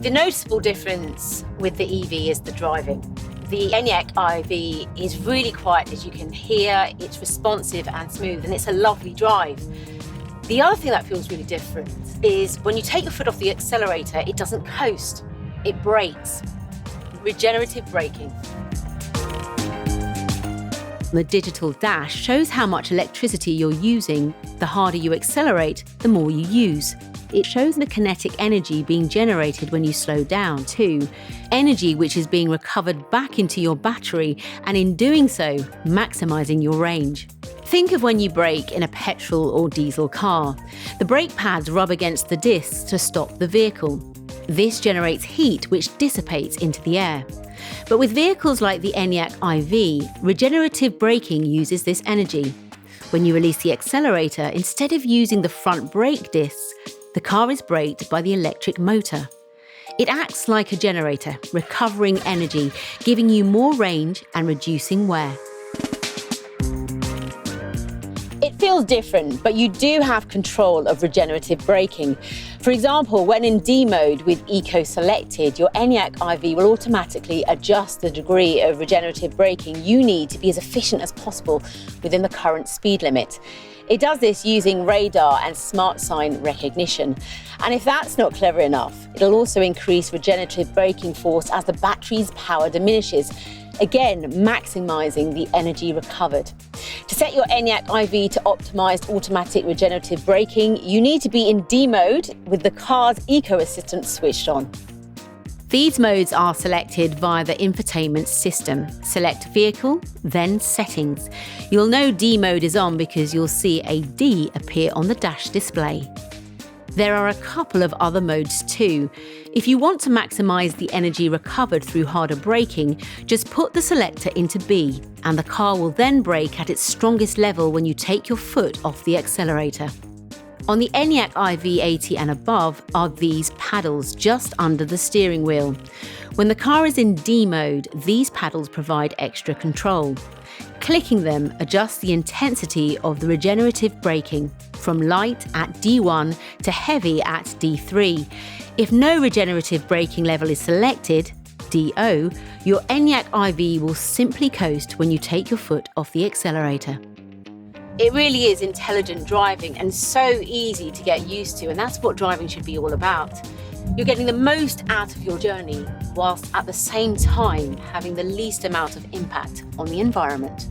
The noticeable difference with the EV is the driving. The Enyaq IV is really quiet, as you can hear. It's responsive and smooth, and it's a lovely drive. The other thing that feels really different is when you take your foot off the accelerator, it doesn't coast, it brakes. Regenerative braking. The digital dash shows how much electricity you're using. The harder you accelerate, the more you use. It shows the kinetic energy being generated when you slow down too. Energy which is being recovered back into your battery, and in doing so, maximising your range. Think of when you brake in a petrol or diesel car. The brake pads rub against the discs to stop the vehicle. This generates heat which dissipates into the air. But with vehicles like the Enyaq IV, regenerative braking uses this energy. When you release the accelerator, instead of using the front brake discs, the car is braked by the electric motor. It acts like a generator, recovering energy, giving you more range and reducing wear. It feels different, but you do have control of regenerative braking. For example, when in D mode with Eco selected, your Enyaq IV will automatically adjust the degree of regenerative braking you need to be as efficient as possible within the current speed limit. It does this using radar and smart sign recognition. And if that's not clever enough, it'll also increase regenerative braking force as the battery's power diminishes, again maximising the energy recovered. To set your Enyaq IV to optimised automatic regenerative braking, you need to be in D mode with the car's Eco Assistant switched on. These modes are selected via the infotainment system. Select Vehicle, then Settings. You'll know D mode is on because you'll see a D appear on the dash display. There are a couple of other modes too. If you want to maximise the energy recovered through harder braking, just put the selector into B, and the car will then brake at its strongest level when you take your foot off the accelerator. On the Enyaq IV80 and above are these paddles just under the steering wheel. When the car is in D mode, these paddles provide extra control. Clicking them adjusts the intensity of the regenerative braking, from light at D1 to heavy at D3. If no regenerative braking level is selected, DO, your Enyaq IV will simply coast when you take your foot off the accelerator. It really is intelligent driving and so easy to get used to, and that's what driving should be all about. You're getting the most out of your journey whilst at the same time having the least amount of impact on the environment.